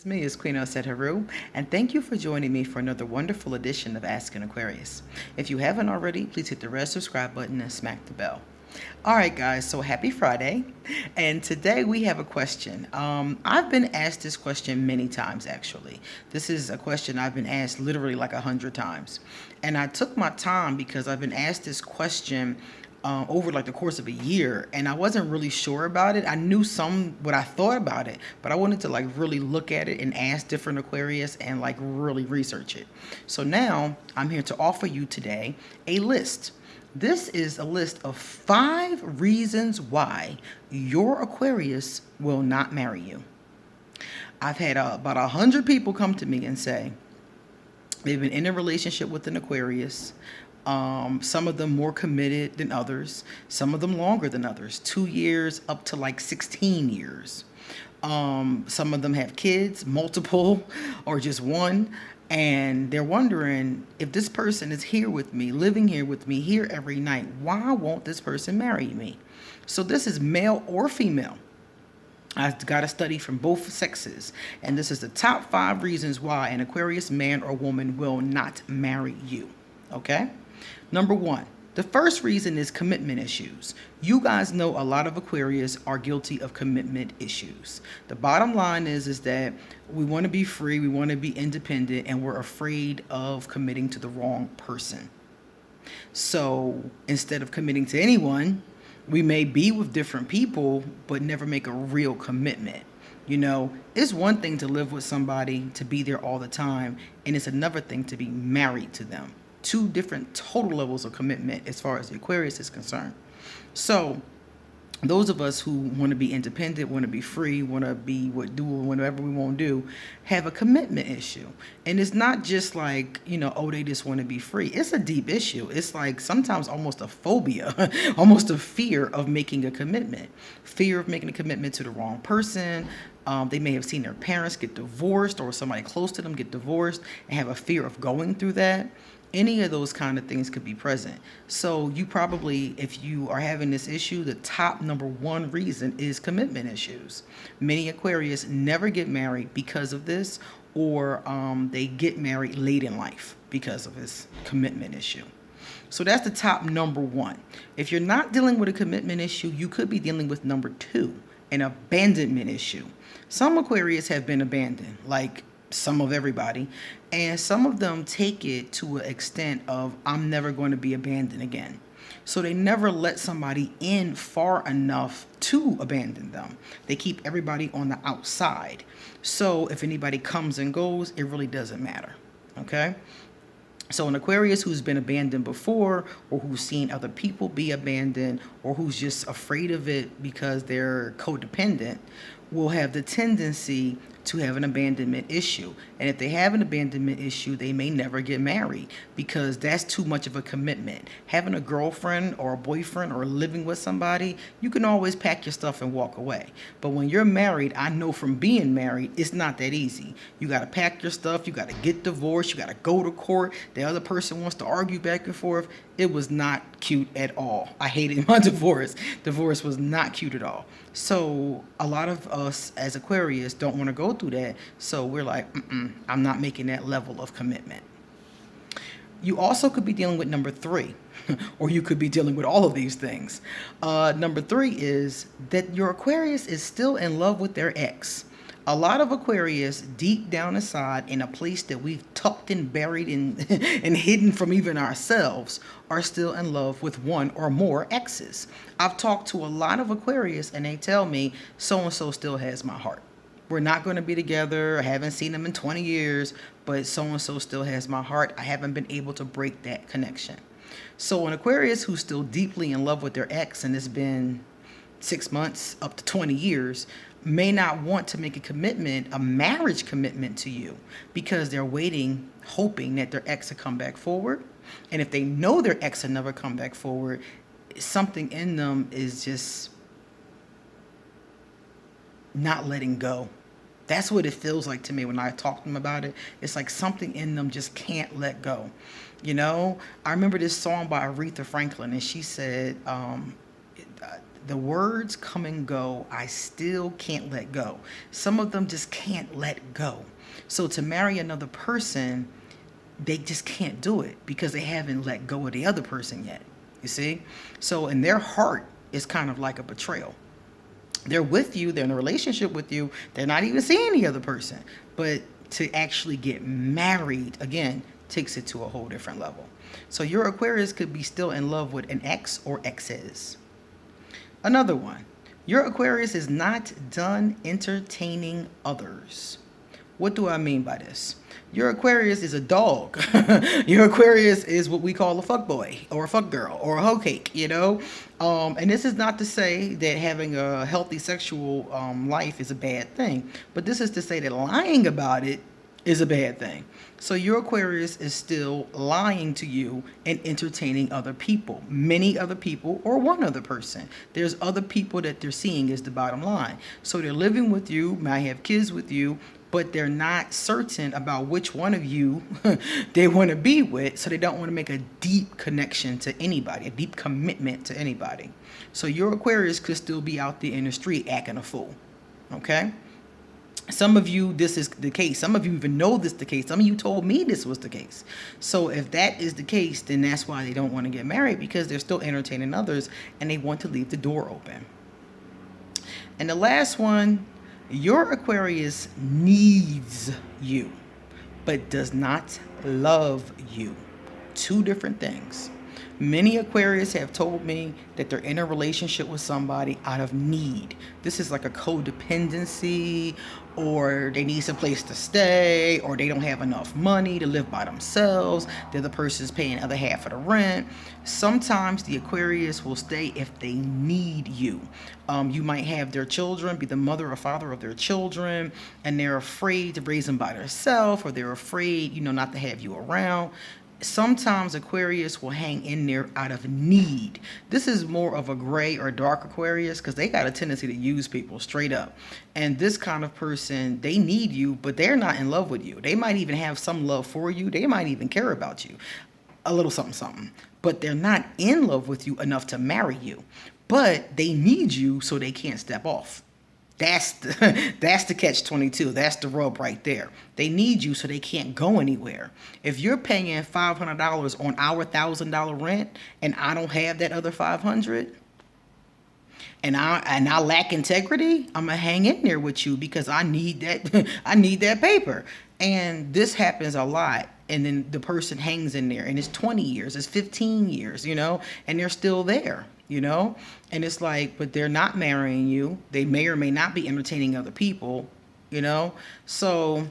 It's me, it's Queen Osset Haru, and thank you for joining me for another wonderful edition of Ask an Aquarius. If you haven't already, please hit the red subscribe button and smack the bell. All right, guys, so happy Friday. And today we have a question. I've been asked this question many times, actually. This is a question I've been asked literally like 100 times. And I took my time because I've been asked this question over like the course of a year, and I wasn't really sure about it. I knew what I thought about it, but I wanted to like really look at it and ask different Aquarius and like really research it. So now I'm here to offer you today a list. This is a list of 5 reasons why your Aquarius will not marry you. I've had about 100 people come to me and say they've been in a relationship with an Aquarius. Some of them more committed than others, some of them longer than others, 2 years up to like 16 years. Some of them have kids, multiple or just one, and they're wondering if this person is here with me, living here with me, here every night, why won't this person marry me? So this is male or female. I've got a study from both sexes, and this is the top 5 reasons why an Aquarius man or woman will not marry you. Okay? Number 1, the first reason is commitment issues. You guys know a lot of Aquarius are guilty of commitment issues. The bottom line is that we want to be free, we want to be independent, and we're afraid of committing to the wrong person. So instead of committing to anyone, we may be with different people, but never make a real commitment. You know, it's one thing to live with somebody, to be there all the time, and it's another thing to be married to them. 2 different total levels of commitment as far as the Aquarius is concerned. So those of us who want to be independent, want to be free, want to be do whatever we want to do, have a commitment issue. And it's not just like, oh, they just want to be free. It's a deep issue. It's like sometimes almost a phobia, almost a fear of making a commitment. Fear of making a commitment to the wrong person. They may have seen their parents get divorced or somebody close to them get divorced and have a fear of going through that. Any of those kind of things could be present. So you probably, if you are having this issue, the top number 1 reason is commitment issues. Many Aquarius never get married because of this, or they get married late in life because of this commitment issue. So that's the top number 1. If you're not dealing with a commitment issue, you could be dealing with number 2, an abandonment issue. Some Aquarius have been abandoned, like some of everybody, and some of them take it to an extent of I'm never going to be abandoned again. So they never let somebody in far enough to abandon them. They keep everybody on the outside. So if anybody comes and goes, it really doesn't matter. Okay? So an Aquarius who's been abandoned before, or who's seen other people be abandoned, or who's just afraid of it because they're codependent, will have the tendency to have an abandonment issue. And if they have an abandonment issue, they may never get married because that's too much of a commitment. Having a girlfriend or a boyfriend or living with somebody, you can always pack your stuff and walk away. But when you're married, I know from being married, it's not that easy. You got to pack your stuff. You got to get divorced. You got to go to court. The other person wants to argue back and forth. It was not cute at all. I hated my divorce. Divorce was not cute at all. So a lot of us as Aquarius don't want to go through that. So we're like, I'm not making that level of commitment. You also could be dealing with number 3, or you could be dealing with all of these things. Number 3 is that your Aquarius is still in love with their ex. A lot of Aquarius, deep down inside, in a place that we've tucked and buried and, and hidden from even ourselves, are still in love with one or more exes. I've talked to a lot of Aquarius, and they tell me, so-and-so still has my heart. We're not going to be together. I haven't seen them in 20 years, but so-and-so still has my heart. I haven't been able to break that connection. So an Aquarius who's still deeply in love with their ex, and it's been 6 months up to 20 years, may not want to make a commitment, a marriage commitment to you, because they're waiting, hoping that their ex will come back forward. And if they know their ex will never come back forward, something in them is just not letting go. That's what it feels like to me when I talk to them about it. It's like something in them just can't let go. I remember this song by Aretha Franklin, and she said, the words come and go. I still can't let go. Some of them just can't let go. So to marry another person, they just can't do it because they haven't let go of the other person yet. You see? So in their heart, it's kind of like a betrayal. They're with you, they're in a relationship with you, they're not even seeing the other person. But to actually get married, again, takes it to a whole different level. So your Aquarius could be still in love with an ex or exes. Another one, your Aquarius is not done entertaining others. What do I mean by this? Your Aquarius is a dog. Your Aquarius is what we call a fuck boy or a fuck girl or a hoe cake, you know? And this is not to say that having a healthy sexual life is a bad thing, but this is to say that lying about it is a bad thing. So your Aquarius is still lying to you and entertaining other people, many other people, or one other person. There's other people that they're seeing is the bottom line. So they're living with you, might have kids with you, but they're not certain about which one of you they want to be with, so they don't want to make a deep connection to anybody, a deep commitment to anybody. So your Aquarius could still be out there in the street acting a fool, okay? Some of you, this is the case. Some of you even know this is the case. Some of you told me this was the case. So if that is the case, then that's why they don't want to get married, because they're still entertaining others and they want to leave the door open. And the last one, your Aquarius needs you, but does not love you. Two different things. Many Aquarius have told me that they're in a relationship with somebody out of need. This is like a codependency, or they need some place to stay, or they don't have enough money to live by themselves. The other person's paying the other half of the rent. Sometimes the Aquarius will stay if they need you. You might have their children, be the mother or father of their children, and they're afraid to raise them by themselves, or they're afraid, not to have you around. Sometimes Aquarius will hang in there out of need. This is more of a gray or dark Aquarius because they got a tendency to use people straight up. And this kind of person, they need you, but they're not in love with you. They might even have some love for you. They might even care about you. A little something, something. But they're not in love with you enough to marry you. But they need you so they can't step off. That's the catch-22. That's the rub right there. They need you so they can't go anywhere. If you're paying $500 on our $1,000 rent and I don't have that other $500 and I lack integrity, I'm gonna hang in there with you because I need that I need that paper. And this happens a lot. And then the person hangs in there and it's 20 years, it's 15 years, and they're still there. And it's like, but they're not marrying you. They may or may not be entertaining other people, so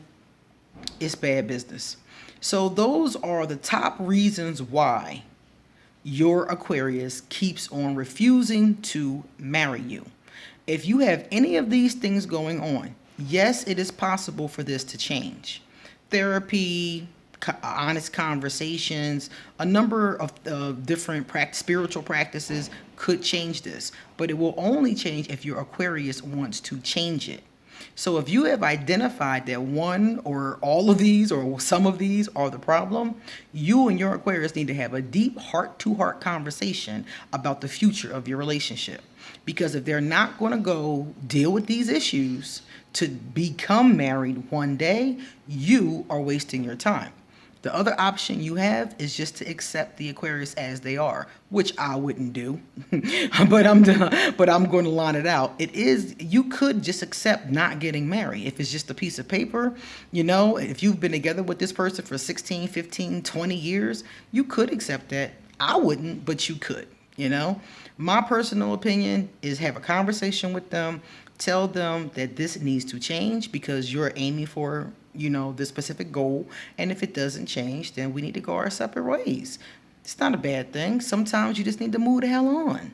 it's bad business. So those are the top reasons why your Aquarius keeps on refusing to marry you. If you have any of these things going on, yes, it is possible for this to change. Therapy, honest conversations, a number of different spiritual practices could change this, but it will only change if your Aquarius wants to change it. So if you have identified that one or all of these or some of these are the problem, you and your Aquarius need to have a deep heart-to-heart conversation about the future of your relationship. Because if they're not going to go deal with these issues to become married one day, you are wasting your time. The other option you have is just to accept the Aquarius as they are, which I wouldn't do, but I'm going to line it out. You could just accept not getting married. If it's just a piece of paper, if you've been together with this person for 16, 15, 20 years, you could accept that. I wouldn't, but you could, My personal opinion is have a conversation with them, tell them that this needs to change because you're aiming for this specific goal, and if it doesn't change, then we need to go our separate ways. It's not a bad thing. Sometimes you just need to move the hell on,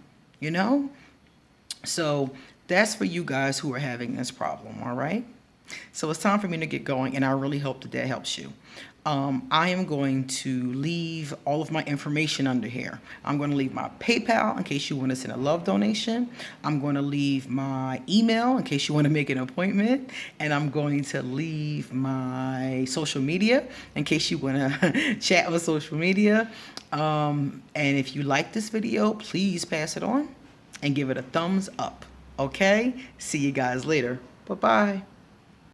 So that's for you guys who are having this problem, all right? So it's time for me to get going, and I really hope that helps you. I am going to leave all of my information under here. I'm going to leave my PayPal in case you want to send a love donation. I'm going to leave my email in case you want to make an appointment. And I'm going to leave my social media in case you want to chat on social media. And if you like this video, please pass it on. and give it a thumbs up. Okay? See you guys later. Bye-bye.